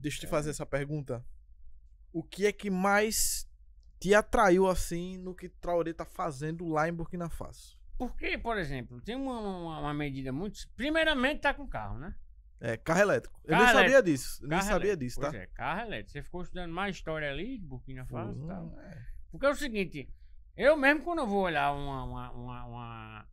deixa eu te fazer essa pergunta. O que é que mais te atraiu assim no que Traoré tá fazendo lá em Burkina Faso? Porque, por exemplo, tem uma medida muito. Primeiramente, tá com carro, né? É, carro elétrico. Eu Carro nem sabia elétrico. disso. Eu nem Carro sabia elétrico. disso, tá? Pois é, carro elétrico. Você ficou estudando mais história ali de Burkina Faso e tal. É. Porque é o seguinte, eu mesmo quando eu vou olhar uma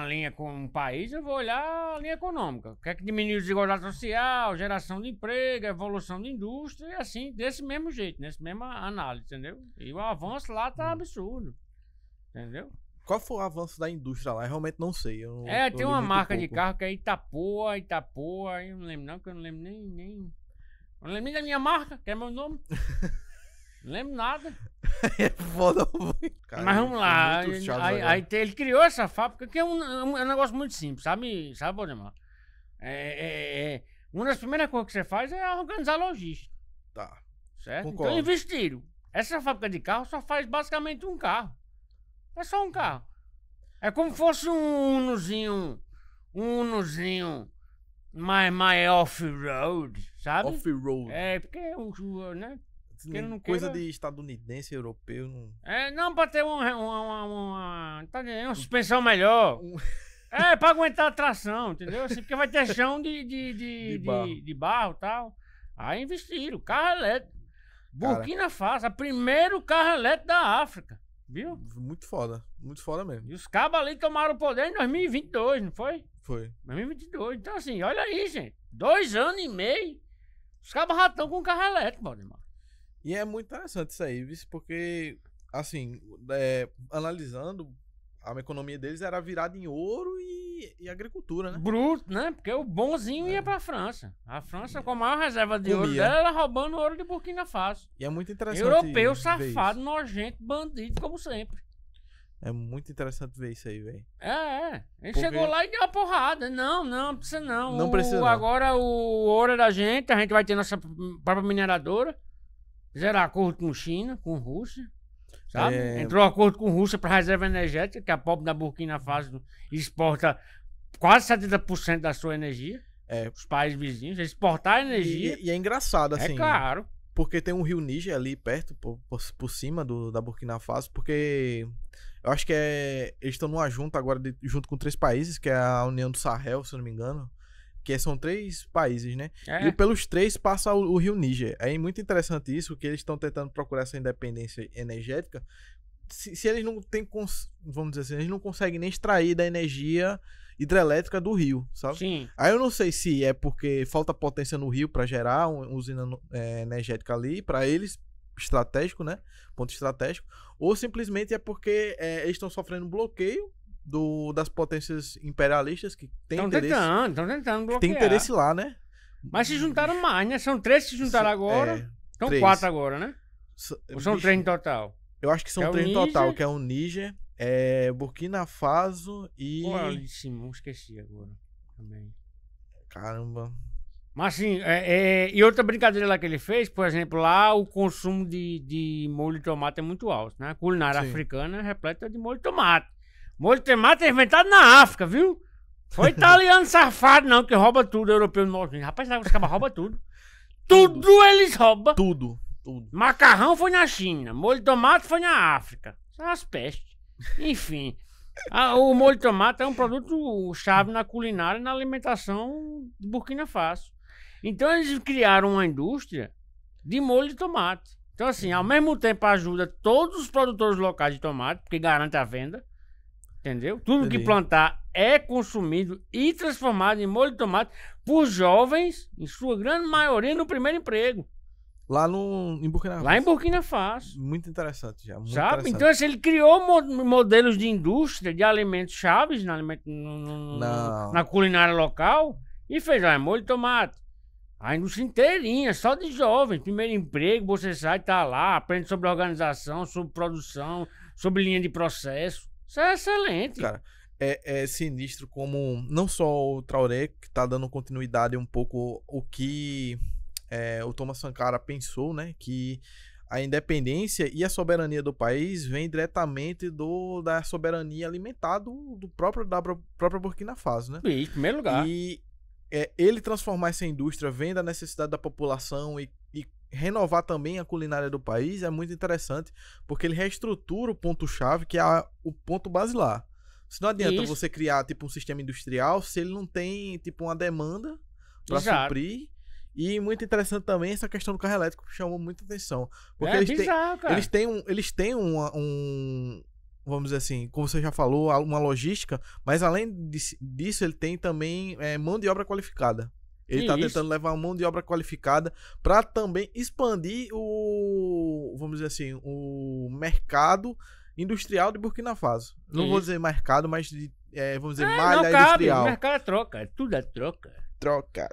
linha com um país, eu vou olhar a linha econômica. Quer que diminui a desigualdade social, geração de emprego, evolução de indústria, e assim, desse mesmo jeito, nessa mesma análise, entendeu? E o avanço lá tá absurdo, entendeu? Qual foi o avanço da indústria lá? Eu realmente não sei. Tem uma marca de carro que é Itapoa, eu não lembro não, que eu não lembro nem... Eu não lembro nem da minha marca, que é meu nome. Não lembro nada. É foda. Cara, Mas vamos lá. muito chato agora. Ele criou essa fábrica que é um negócio muito simples, sabe, Valdemar? Uma das primeiras coisas que você faz é organizar a logística, Tá. certo? Concordo. Então investiram. Essa fábrica de carro só faz basicamente um carro. É só um carro. É como se fosse um Unozinho mais off-road, sabe? Off-road. Porque né? Porque não Coisa queira- de estadunidense, europeu. Não... Não, pra ter tá entendendo? Uma suspensão melhor. Pra aguentar a tração, entendeu? Assim, porque vai ter chão de barro e tal. Aí investiram, carro elétrico. Burkina Faso, primeiro carro elétrico da África, viu? Muito foda mesmo. E os cabos ali tomaram o poder em 2022, não foi? Foi. 2022. Então assim, olha aí, gente. 2 anos e meio, os cabos já estão com carro elétrico, Valdemar. E é muito interessante isso aí, viu? Porque, assim, analisando, a economia deles era virada em ouro e agricultura, né? Bruto, né? Porque o bonzinho ia pra França. A França, com a maior reserva de ouro Comia. dela, ela roubando ouro de Burkina Faso. E é muito interessante Europeu, ver safado, isso. nojento, bandido, como sempre. É muito interessante ver isso aí, velho. Ele Porque- chegou lá e deu uma porrada. Não precisa não. Não precisa não. Agora o ouro é da gente, a gente vai ter nossa própria mineradora. Fizeram acordo com China, com Rússia. Sabe? Entrou acordo com Rússia para reserva energética, que a pobre da Burkina Faso exporta quase 70% da sua energia. Os países vizinhos. Exportar energia E é engraçado, assim. é caro. Porque tem um rio Níger ali perto, por cima da Burkina Faso, porque eu acho que eles estão numa junta agora, junto com 3 países, que é a União do Sahel, se eu não me engano, que são 3 países, né? E pelos 3 passa o rio Níger. É muito interessante isso, que eles estão tentando procurar essa independência energética. Se eles não têm, vamos dizer assim, eles não conseguem nem extrair da energia hidrelétrica do rio, sabe? Sim. Aí eu não sei se é porque falta potência no rio para gerar uma usina energética ali, para eles, estratégico, né? Ponto estratégico. Ou simplesmente é porque eles estão sofrendo bloqueio das potências imperialistas que tem interesse. Estão tentando bloquear. Tem interesse lá, né? Mas se juntaram mais, né? São 3 que se juntaram agora. São 3. 4 agora, né? Ou são 3 no total? Eu acho que são Que é o 3 no total, Níger. que é o Níger, Burkina Faso e... Pô, ali de cima, esqueci agora. Também. Caramba. Mas assim, e outra brincadeira lá que ele fez, por exemplo, lá o consumo de molho de tomate é muito alto, né? A culinária Sim. africana é repleta de molho de tomate. Molho de tomate é inventado na África, viu? Foi italiano safado, não, que rouba tudo, europeu nojento. Rapaz, os caras roubam tudo. Tudo eles roubam. Tudo. Macarrão foi na China, molho de tomate foi na África. São as pestes. Enfim, o molho de tomate é um produto chave na culinária e na alimentação de Burkina Faso. Então eles criaram uma indústria de molho de tomate. Então assim, ao mesmo tempo ajuda todos os produtores locais de tomate, porque garante a venda. Entendeu? Tudo que Entendi. plantar é consumido e transformado em molho de tomate por jovens, em sua grande maioria, no primeiro emprego. Lá em Burkina Faso. Lá em Burkina Faso. Muito interessante já. Muito Sabe? interessante. Então, assim, ele criou modelos de indústria de alimentos chaves na culinária local e fez molho de tomate. A indústria inteirinha, só de jovens. Primeiro emprego, você sai, tá lá, aprende sobre organização, sobre produção, sobre linha de processo. Isso é excelente. Cara, é sinistro como não só o Traoré, que tá dando continuidade um pouco o que o Thomas Sankara pensou, né? Que a independência e a soberania do país vem diretamente da soberania alimentar da própria Burkina Faso, né? Em primeiro lugar. E ele transformar essa indústria, vendo a necessidade da população e renovar também a culinária do país é muito interessante, porque ele reestrutura o ponto-chave, que é o ponto basilar. Se não adianta Isso. você criar tipo um sistema industrial se ele não tem tipo uma demanda para Exato. suprir. E muito interessante também essa questão do carro elétrico, que chamou muita atenção. Porque É eles têm, bizarro, cara. eles têm vamos dizer assim, como você já falou, uma logística, mas além disso, ele tem também mão de obra qualificada. Ele está Isso. tentando levar uma mão de obra qualificada para também expandir vamos dizer assim, o mercado industrial de Burkina Faso. Não vou dizer mercado, mas vamos dizer malha não cabe. industrial. O mercado é troca, tudo é troca. Troca.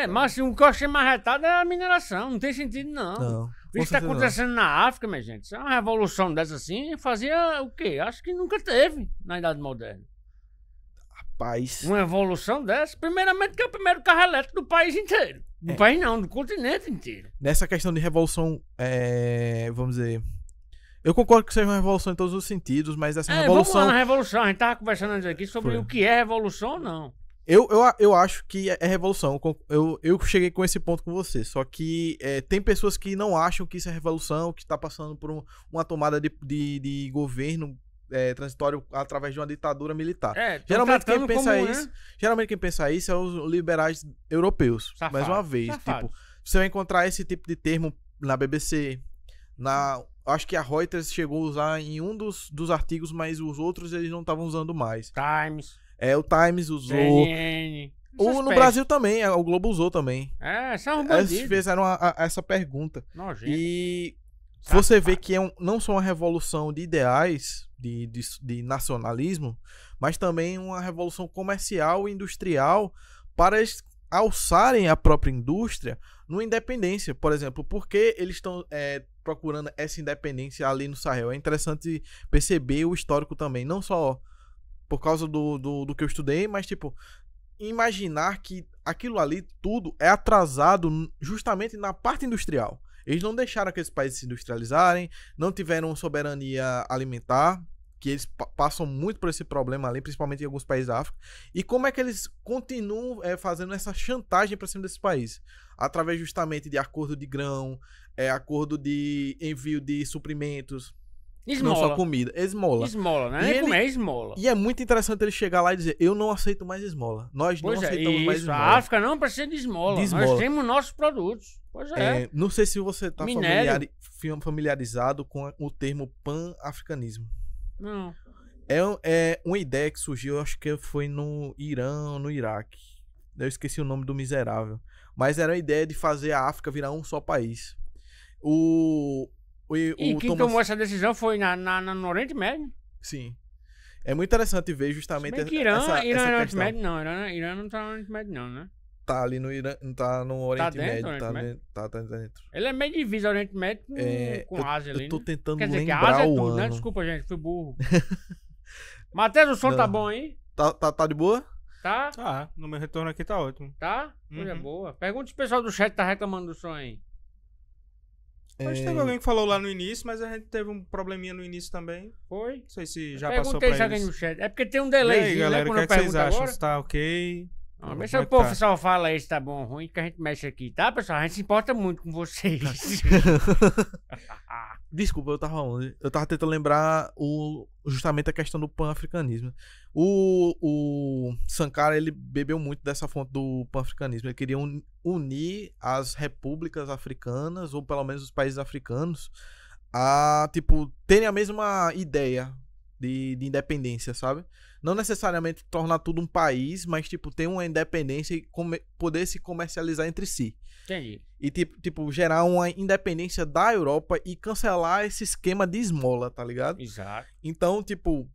Mas se um coche marretado é a mineração, não tem sentido não. Não. O que está acontecendo na África, minha gente, se é uma revolução dessa assim, fazia o quê? Acho que nunca teve na Idade Moderna. Rapaz. Uma evolução dessa, primeiramente que é o primeiro carro elétrico do país inteiro. Do país não, do continente inteiro. Nessa questão de revolução, vamos dizer... Eu concordo que seja uma revolução em todos os sentidos, mas essa revolução... Vamos lá na revolução, a gente tava conversando antes aqui sobre o que é revolução ou não. Eu acho que é revolução. Eu cheguei com esse ponto com você. Só que tem pessoas que não acham que isso é revolução, que está passando por uma tomada de governo transitório através de uma ditadura militar. Geralmente quem pensa isso é os liberais europeus. Safado, mais uma vez. Tipo, você vai encontrar esse tipo de termo na BBC, acho que a Reuters chegou a usar em um dos artigos, mas os outros eles não estavam usando mais. Times. O Times usou. CNN. No Brasil também, o Globo usou também. São bandidos. Eles fizeram essa pergunta. Nojento. E você vê que não só uma revolução de ideais, de nacionalismo, mas também uma revolução comercial e industrial para eles alçarem a própria indústria numa independência. Por exemplo, por que eles estão procurando essa independência ali no Sahel? É interessante perceber o histórico também, não só por causa do que eu estudei, mas tipo, imaginar que aquilo ali tudo é atrasado justamente na parte industrial. Eles não deixaram aqueles países se industrializarem, não tiveram soberania alimentar, que eles passam muito por esse problema ali, principalmente em alguns países da África. E como é que eles continuam fazendo essa chantagem para cima desses países? Através justamente de acordo de grão, acordo de envio de suprimentos. Esmola. Não só comida, esmola. Esmola, né? É esmola. E é muito interessante ele chegar lá e dizer, eu não aceito mais esmola. Nós não aceitamos mais esmola. A África não precisa de esmola. Nós temos nossos produtos. Pois é. Não sei se você está familiarizado com o termo pan-africanismo. Não. É uma ideia que surgiu, acho que foi no Irã, no Iraque. Eu esqueci o nome do miserável. Mas era a ideia de fazer a África virar um só país. Quem tomou essa decisão foi no Oriente Médio. Sim. É muito interessante ver justamente essa questão. Irã não é Oriente Médio, não. Irã não tá no Oriente Médio, não, né? Tá ali no Irã, não tá no Oriente Médio. Tá dentro. Ele é meio divisa Oriente Médio com Ásia ali, eu tô tentando Quer dizer, lembrar que a Ásia é o tudo, ano. né? Desculpa, gente, fui burro. Matheus, o som tá bom aí? Tá de boa? Tá? Tá, no meu retorno aqui tá ótimo. Tá? Coisa boa. Pergunta se o pessoal do chat tá reclamando do som aí. Acho que teve alguém que falou lá no início, mas a gente teve um probleminha no início também. Foi? Não sei se já passou pra Perguntei eles. no chat. É porque tem um E delay, aí, galera, né? o Quando que, eu é que vocês pergunto acham? agora. Se tá ok? Vê se Como o é que povo tá? só fala aí se tá bom ou ruim, que a gente mexe aqui, tá, pessoal? A gente se importa muito com vocês. Desculpa, eu tava tentando lembrar justamente a questão do pan-africanismo. O Sankara, ele bebeu muito dessa fonte do pan-africanismo. Ele queria unir as repúblicas africanas, ou pelo menos os países africanos, a, tipo, terem a mesma ideia de independência, sabe? Não necessariamente tornar tudo um país, mas, tipo, ter uma independência e poder se comercializar entre si. Entendi. E, tipo, gerar uma independência da Europa e cancelar esse esquema de esmola, tá ligado? Exato. Então, tipo,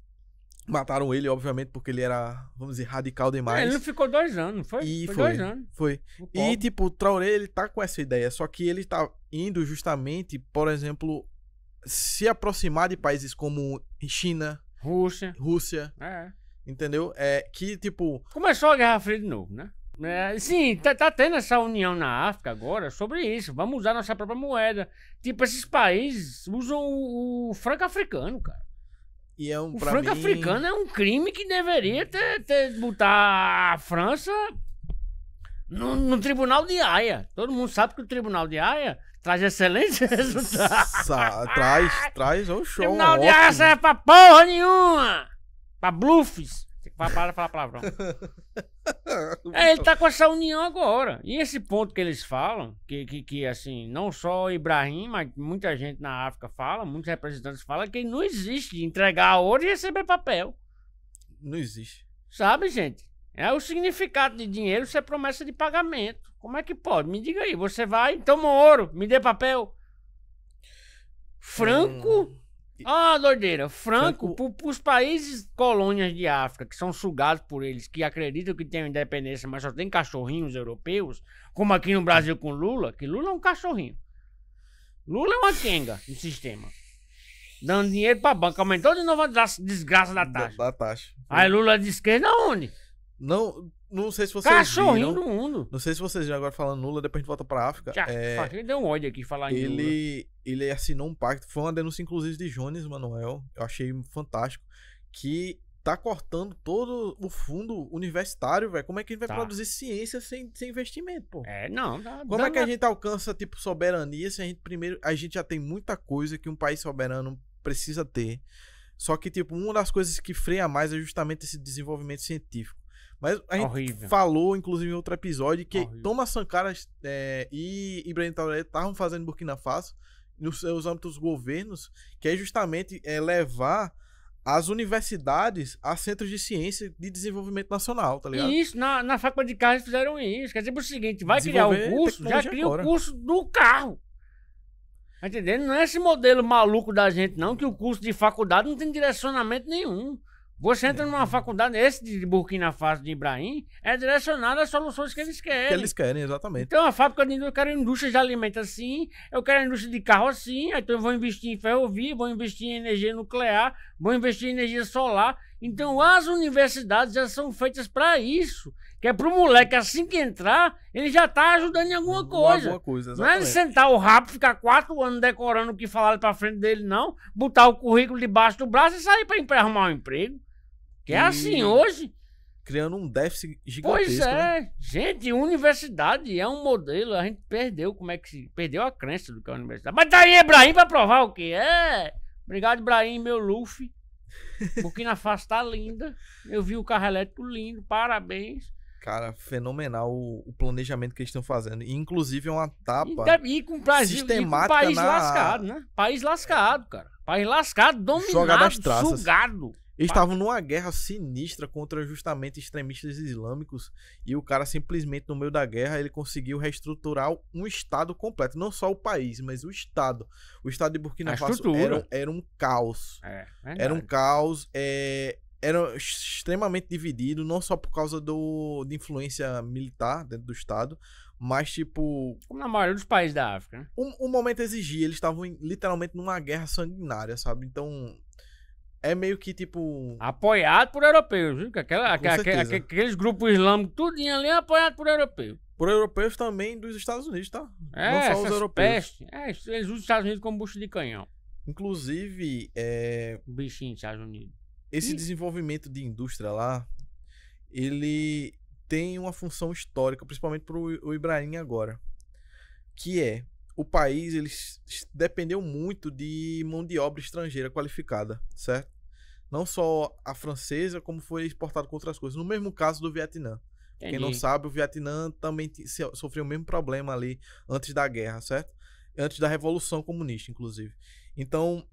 mataram ele, obviamente, porque ele era, vamos dizer, radical demais. Ele não ficou 2 anos, não foi? E foi foi 2 anos. Foi. E, tipo, o Traoré, ele tá com essa ideia, só que ele tá indo justamente, por exemplo, se aproximar de países como China, Rússia, entendeu? Que, tipo... Começou a Guerra Fria de novo, né? Sim, tá tendo essa união na África agora sobre isso. Vamos usar nossa própria moeda. Tipo, esses países usam o franco africano, cara. E o franco africano é um crime que deveria botar a França no Tribunal de Haia. Todo mundo sabe que o Tribunal de Haia traz excelentes resultados. Traz um show. O Tribunal de Haia serve pra porra nenhuma. Pra blufes. Tem que parar de falar palavrão. Ele tá com essa união agora. E esse ponto que eles falam, que assim, não só o Ibrahim, mas muita gente na África fala, muitos representantes falam que não existe entregar ouro e receber papel. Não existe. Sabe, gente? É o significado de dinheiro ser promessa de pagamento. Como é que pode? Me diga aí. Você vai, toma ouro, me dê papel. Franco... Ah, doideira. Franco, para os países colônias de África, que são sugados por eles, que acreditam que tem independência, mas só tem cachorrinhos europeus, como aqui no Brasil com Lula, que Lula é um cachorrinho. Lula é uma quenga no sistema. Dando dinheiro para banco. Aumentou de novo a desgraça da taxa. Da taxa. Aí Lula de esquerda onde? Não sei se vocês cachorrinho viram. do mundo. Não sei se vocês viram agora falando Lula, depois a gente volta pra África. Já, deu um ódio aqui falar em Lula. Ele assinou um pacto, foi uma denúncia inclusive de Jones Manuel, eu achei fantástico, que tá cortando todo o fundo universitário, velho. Como é que a gente vai produzir ciência sem investimento, pô? Não. Como é que a gente alcança, tipo, soberania se a gente já tem muita coisa que um país soberano precisa ter. Só que, tipo, uma das coisas que freia mais é justamente esse desenvolvimento científico. Mas a gente falou, inclusive, em outro episódio, que Thomas Sankara e Ibrahim Traoré estavam fazendo em Burkina Faso, nos seus âmbitos governos, que é justamente levar as universidades a centros de ciência de desenvolvimento nacional, tá ligado? Isso, na faculdade de carro eles fizeram isso. Quer dizer, o seguinte, vai criar um curso, já cria o curso do carro. Tá entendendo? Não é esse modelo maluco da gente, não, que o curso de faculdade não tem direcionamento nenhum. Você entra numa faculdade, esse de Burkina Faso de Ibrahim, é direcionado às soluções que eles querem. Que eles querem, exatamente. Então, a fábrica de indústria, eu quero indústria de alimento assim, eu quero indústria de carro assim, então eu vou investir em ferrovia, vou investir em energia nuclear, vou investir em energia solar. Então, as universidades já são feitas para isso. Que é pro moleque, assim que entrar, ele já tá ajudando em alguma coisa. Não é ele sentar o rabo, ficar 4 anos decorando o que falaram pra frente dele, não. Botar o currículo debaixo do braço e sair pra arrumar um emprego. Que é assim hoje. Criando um déficit gigantesco. Pois é. Né? Gente, universidade é um modelo. A gente perdeu perdeu a crença do que é a universidade. Mas tá aí, Ibrahim, pra provar o quê? Obrigado, Ibrahim, meu Luffy. Burkina Faso tá linda. Eu vi o carro elétrico lindo. Parabéns. Cara, fenomenal o planejamento que eles estão fazendo. E, inclusive, é uma etapa e com o Brasil, sistemática e com o país lascado, né? País lascado, cara. País lascado, dominado, sugado. Eles estavam numa guerra sinistra contra justamente extremistas islâmicos. E o cara simplesmente, no meio da guerra, ele conseguiu reestruturar um estado completo. Não só o país, mas o estado. O estado de Burkina Faso era um caos. Era um caos. Era extremamente dividido, não só por causa de influência militar dentro do estado, mas tipo... Como na maioria dos países da África, né? O momento exigia, eles estavam literalmente numa guerra sanguinária, sabe? Então, é meio que tipo... Apoiado por europeus, viu? Aqueles grupos islâmicos, tudinho ali é apoiado por europeus. Por europeus também dos Estados Unidos, tá? Não só os europeus. Eles usam os Estados Unidos como bucho de canhão. Inclusive, Bichinho dos Estados Unidos. Esse desenvolvimento de indústria lá, ele tem uma função histórica, principalmente para o Ibrahim agora, que o país ele dependeu muito de mão de obra estrangeira qualificada, certo? Não só a francesa, como foi exportado com outras coisas. No mesmo caso do Vietnã. Entendi. Quem não sabe, o Vietnã também sofreu o mesmo problema ali antes da guerra, certo? Antes da Revolução Comunista, inclusive. Então,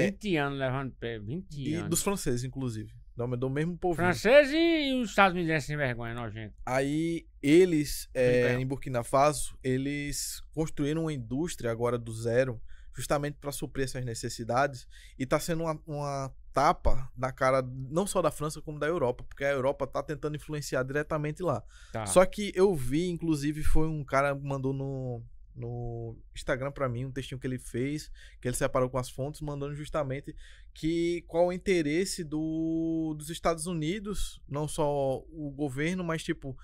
20 anos levando pé, 20 anos. Dos franceses, inclusive. Do mesmo povo. Franceses e os Estados Unidos sem vergonha, nojento. Aí, eles, em Burkina Faso, eles construíram uma indústria agora do zero, justamente para suprir essas necessidades. E tá sendo uma tapa na cara, não só da França, como da Europa. Porque a Europa tá tentando influenciar diretamente lá. Tá. Só que eu vi, inclusive, foi um cara que mandou no Instagram pra mim, um textinho que ele fez, que ele separou com as fontes, mandando justamente qual o interesse dos Estados Unidos, não só o governo, mas tipo,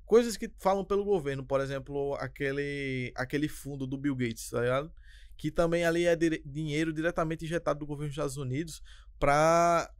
coisas que falam pelo governo, por exemplo, aquele fundo do Bill Gates, tá ligado? Que também ali é dinheiro diretamente injetado do governo dos Estados Unidos para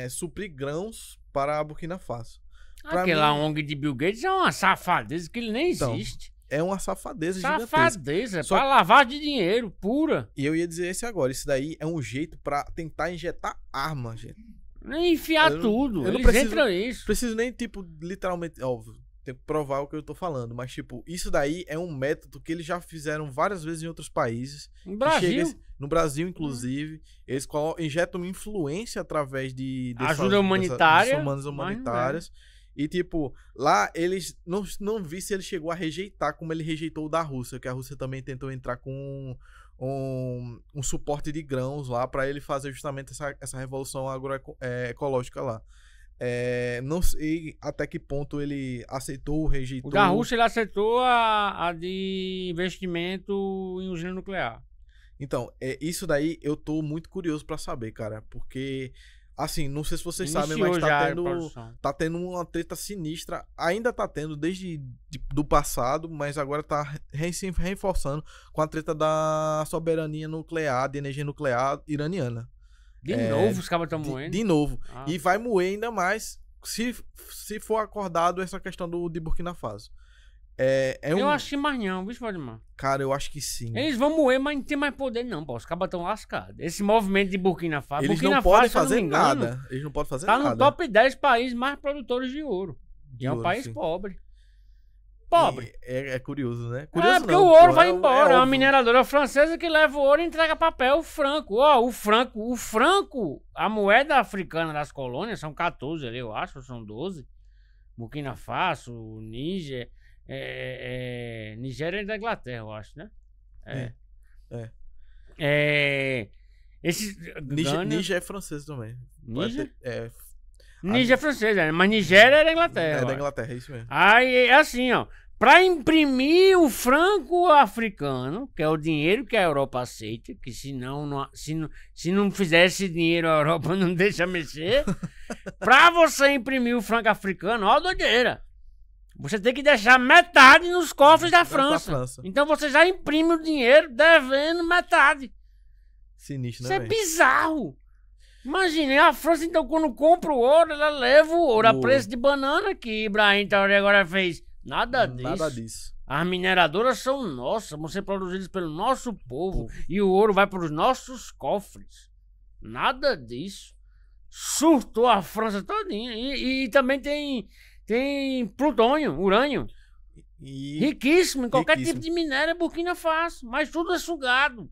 suprir grãos para a Burkina Faso. Pra Aquela mim- ONG de Bill Gates é uma safadeza que ele nem Então, existe. É uma safadeza gigantesca. Safadeza, Só- pra lavar de dinheiro, pura. E eu ia dizer esse agora. Isso daí é um jeito pra tentar injetar arma, gente. Nem enfiar Eu não- tudo. eu não Eles preciso- entram nisso. Preciso nem, tipo, literalmente. Óbvio, tem que provar o que eu tô falando. Mas, tipo, isso daí é um método que eles já fizeram várias vezes em outros países. No que Brasil, chega no Brasil, inclusive, eles injetam influência através de Ajuda humanitária, dessas mas humanitárias. E, tipo, lá eles não vi se ele chegou a rejeitar como ele rejeitou o da Rússia, que a Rússia também tentou entrar com um suporte de grãos lá pra ele fazer justamente essa revolução agroecológica lá. Não sei até que ponto ele aceitou ou rejeitou. o da Rússia ele aceitou a de investimento em usina nuclear. Então, isso daí eu tô muito curioso pra saber, cara, porque assim, não sei se vocês sabem, mas Iniciou já a tá produção. tendo uma treta sinistra, ainda tá tendo desde do passado, mas agora tá se reforçando com a treta da soberania nuclear, de energia nuclear iraniana. De novo, os cabas estão moendo. De novo. Ah. E vai moer ainda mais se for acordado essa questão de Burkina Faso. Eu acho que mais não, bicho, Valdemar. Cara, eu acho que sim. Eles vão moer, mas não tem mais poder, não, pô. Os cabas estão lascados. Esse movimento de Burkina Faso. Eles Burkina não podem Faso, se eu não fazer me engano, nada. Eles não podem fazer tá nada. no top 10 países mais produtores de ouro. E é um ouro, país sim. pobre. Pobre. É curioso, né? Curioso Porque não, o ouro pô, vai embora. É uma óbvio. mineradora francesa que leva o ouro e entrega papel. O franco. Ó, o franco, a moeda africana das colônias, são 14 ali, eu acho, ou são 12. Burkina Faso, Níger. Nigéria é da Inglaterra, eu acho, né? Esse Níger é francês também. Pode Níger? ter- Níger é francês, mas Nigéria é da Inglaterra. É eu da acho. Inglaterra, é isso mesmo. Aí é assim, ó. Pra imprimir o franco africano, que é o dinheiro que a Europa aceita, que se não fizer esse dinheiro a Europa não deixa mexer. Pra você imprimir o franco africano, ó, doideira. Você tem que deixar metade nos cofres da França. França. Então você já imprime o dinheiro devendo metade. Sinistro, Isso né, é velho? bizarro. Imagina, a França, então, quando compra o ouro, ela leva o ouro a O- preço de banana, que Ibrahim Traoré agora fez. Nada disso. Nada disso. As mineradoras são nossas, vão ser produzidas pelo nosso povo e o ouro vai para os nossos cofres. Nada disso. Surtou a França todinha. E também tem plutônio, urânio. E Riquíssimo em qualquer riquíssimo. tipo de minério é Burkina Faso. Mas tudo é sugado.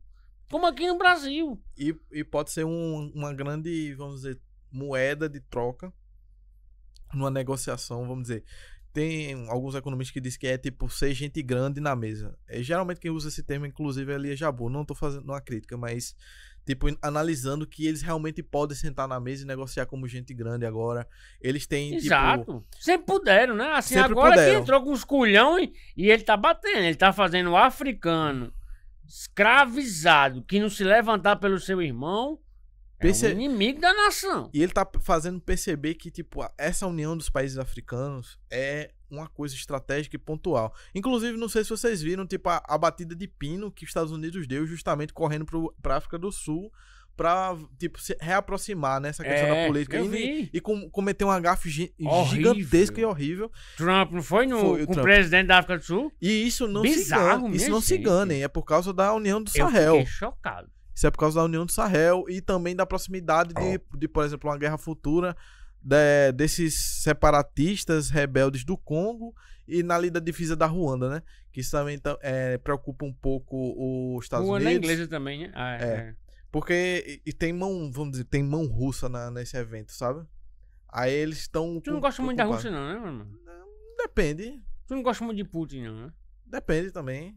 Como aqui no Brasil. E pode ser uma grande, vamos dizer, moeda de troca numa negociação, vamos dizer. Tem alguns economistas que dizem que é tipo ser gente grande na mesa. Geralmente quem usa esse termo, inclusive, é Elia Jabbour. Não tô fazendo uma crítica, mas tipo, analisando que eles realmente podem sentar na mesa e negociar como gente grande agora. Eles têm, Exato. tipo... Sempre puderam, né? Assim, Sempre agora que puderam. entrou com os culhão e ele tá batendo. Ele tá fazendo o africano escravizado que não se levantar pelo seu irmão é Perce- o inimigo da nação. E ele tá fazendo perceber que, tipo, essa união dos países africanos é uma coisa estratégica e pontual. Inclusive, não sei se vocês viram, tipo, a batida de pino que os Estados Unidos deu justamente correndo pra África do Sul pra, tipo, se reaproximar nessa questão da política. eu vi. E cometer um gafe Horrível. gigantesco e horrível. Trump não foi, Foi o com o Trump. presidente da África do Sul? E isso não Bizarro, se minha não se gente. enganem, é por causa da união do Eu Sahel. fiquei chocado. Isso é por causa da união do Sahel e também da proximidade de por exemplo, uma guerra futura desses separatistas rebeldes do Congo e na ali da divisa da Ruanda, né? Que isso também preocupa um pouco os Estados Ruanda é Unidos. inglesa também, né? Porque tem mão, vamos dizer, tem mão russa nesse evento, sabe? Aí eles estão... Tu não gosta muito da Rússia, não, né, mano? Depende. Tu não gosta muito de Putin, não, né? Depende também.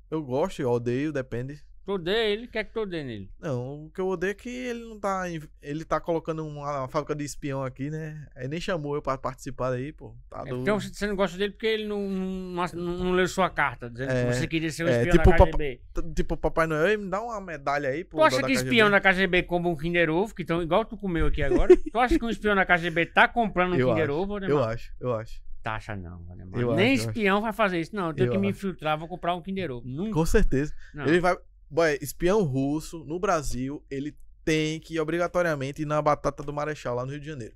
Eu gosto, eu odeio, depende. Tu odeia ele, quer que tu odeie nele? Não, o que eu odeio é que ele não tá. Ele tá colocando uma fábrica de espião aqui, né? Aí nem chamou eu pra participar daí, pô. Tá doido. Então você não gosta dele porque ele não leu sua carta, dizendo que você queria ser o espião tipo, da KGB. Tipo, Papai Noel, "Ei, me dá uma medalha aí, pô. Tu acha que espião da KGB compra um Kinder Ovo, que tão igual tu comeu aqui agora? Tu acha que um espião da KGB tá comprando um Eu Kinder acho, Ovo, né, eu mano? acho. Taxa não, né, mano? Eu Nem acho, eu espião vai fazer isso, não. Eu tenho Eu que me acho. infiltrar, vou comprar um Kinder Ovo. Nunca. Com certeza. Não. Ele vai. Boy, espião russo no Brasil, ele tem que obrigatoriamente ir na Batata do Marechal, lá no Rio de Janeiro.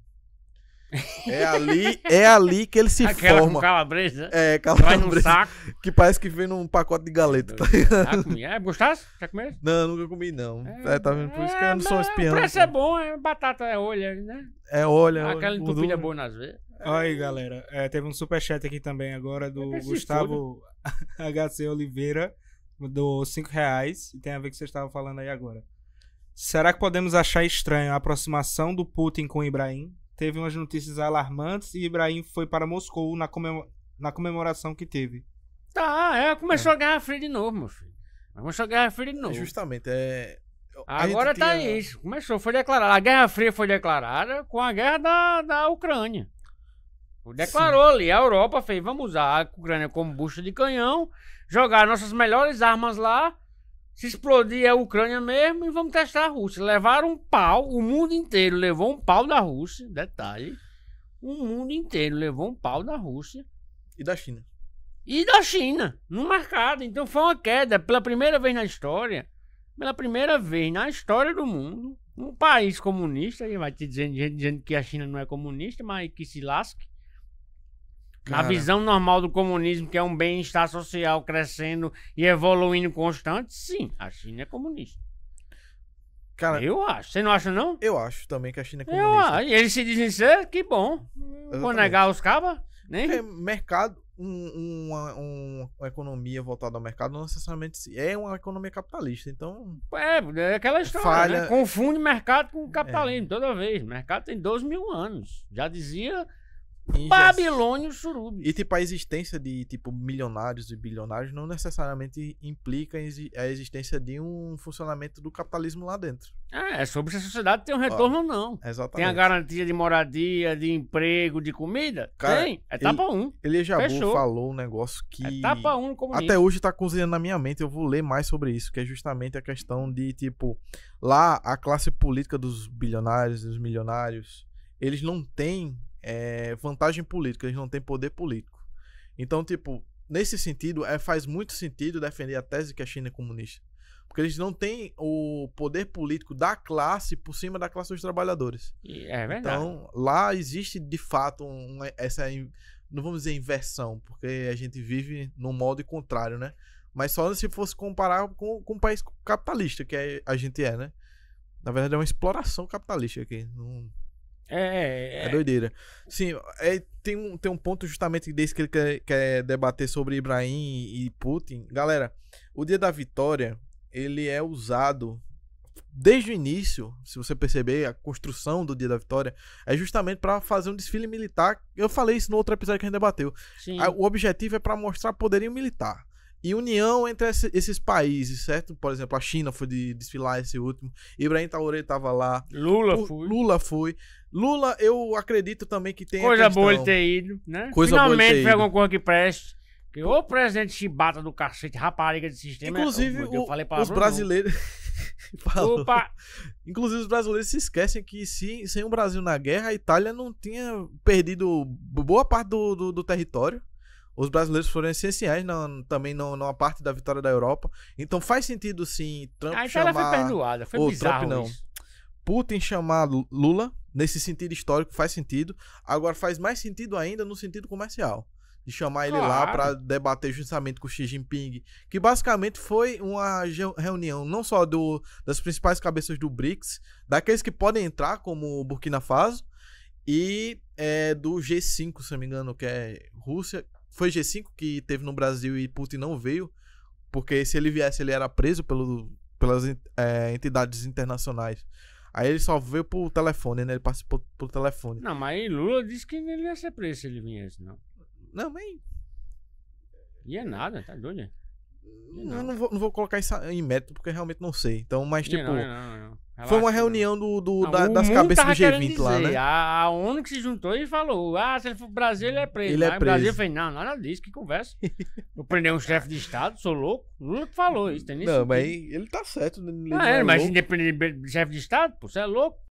É ali que ele se Aquela com forma. calabresa. É, Vai num calabresa, saco. que parece que vem num pacote de galeta. Tá? Já comi. Gostasse? Já comeu? Não, nunca comi, não. Tá vendo? Por isso que eu não sou um espião. O preço é bom, batata é olho, né? Olha. Aquela entupida boa nas vezes. Olha aí, galera. Teve um superchat aqui também agora do Se Gustavo HC Oliveira, do R$5, e tem a ver com o que vocês estavam falando aí agora. Será que podemos achar estranho a aproximação do Putin com Ibrahim? Teve umas notícias alarmantes e Ibrahim foi para Moscou na comemoração que teve. Começou a Guerra Fria de novo, meu filho. Começou a Guerra Fria de novo. Justamente, Agora tá isso. Começou, foi declarada. A Guerra Fria foi declarada com a guerra da Ucrânia. Declarou ali, a Europa fez, vamos usar a Ucrânia como bucha de canhão, jogar nossas melhores armas lá, se explodir a Ucrânia mesmo e vamos testar a Rússia. Levaram um pau, o mundo inteiro levou um pau da Rússia, detalhe. O mundo inteiro levou um pau da Rússia. E da China. E da China, no mercado. Então foi uma queda, pela primeira vez na história do mundo, um país comunista, e vai te dizendo que a China não é comunista, mas que se lasque. Na visão normal do comunismo, que é um bem-estar social crescendo e evoluindo constante, sim, a China é comunista. Cara, Eu acho. Você não acha, não? eu acho também que a China é Eu comunista. acho. E eles se dizem ser, que bom. Vou Exatamente. negar os cabas, né? Porque mercado, uma economia voltada ao mercado não necessariamente é uma economia capitalista. Então, É aquela história, Falha- né? Confunde mercado com capitalismo toda vez. O mercado tem 12 mil anos. Já dizia Babilônio Surubi. E tipo, a existência de tipo milionários e bilionários não necessariamente implica a existência de um funcionamento do capitalismo lá dentro. É sobre se a sociedade tem um retorno ou não. Exatamente. Tem a garantia de moradia, de emprego, de comida? Cara, tem. Etapa 1. Ele Jabu Fechou. falou um negócio que Etapa 1 no comunismo. até hoje tá cozinhando na minha mente. Eu vou ler mais sobre isso, que é justamente a questão de tipo, lá a classe política dos bilionários, dos milionários, eles não têm vantagem política, eles não têm poder político. Então, tipo, nesse sentido, faz muito sentido defender a tese que a China é comunista. Porque eles não têm o poder político da classe por cima da classe dos trabalhadores. É verdade. Então, lá existe de fato essa, não vamos dizer inversão, porque a gente vive num modo contrário, né? Mas só se fosse comparar com um país capitalista, que a gente é, né? Na verdade, é uma exploração capitalista aqui. É doideira. Sim, tem um ponto justamente desse que ele quer debater sobre Ibrahim e Putin. Galera, o Dia da Vitória, ele é usado desde o início, se você perceber, a construção do Dia da Vitória é justamente para fazer um desfile militar. Eu falei isso no outro episódio que a gente debateu. Sim. O objetivo é para mostrar poderio militar e união entre esses países, certo? Por exemplo, a China foi desfilar esse último. Ibrahim Traoré tava lá. Lula foi. Lula, eu acredito também que tem coisa boa ele ter ido, né? Finalmente foi alguma coisa que preste. Que o presidente chibata do cacete, rapariga de sistema. Inclusive, os brasileiros. Inclusive, os brasileiros se esquecem que sem o Brasil na guerra, a Itália não tinha perdido boa parte do território. Os brasileiros foram essenciais também numa parte da vitória da Europa. Então faz sentido, sim, Trump a Itália foi perdoada, foi bizarro Trump, não. isso. Putin chamar Lula, nesse sentido histórico, faz sentido. Agora faz mais sentido ainda no sentido comercial. De chamar ele lá para debater justamente com o Xi Jinping, que basicamente foi uma reunião não só das principais cabeças do BRICS, daqueles que podem entrar, como Burkina Faso, e do G5, se não me engano, que é Rússia. Foi G5 que teve no Brasil e Putin não veio, porque se ele viesse ele era preso pelas entidades internacionais. Aí ele só veio por telefone, né? Ele participou por telefone. Não, mas Lula disse que ele ia ser preso se ele viesse, não. Não, mas... Ia nada, tá doido? Eu não vou colocar isso em mérito, porque eu realmente não sei. Então, mas tipo... Não. Foi uma reunião das cabeças do G20 lá, né? A ONU que se juntou e falou: se ele for pro Brasil, ele é preso. Ele é preso. O Brasil fez: não, nada disso, que conversa. Eu prender um chefe de Estado, sou louco. Lula que falou isso, tem Não, mas ele tá certo. mas independente de chefe de Estado, pô, você é louco.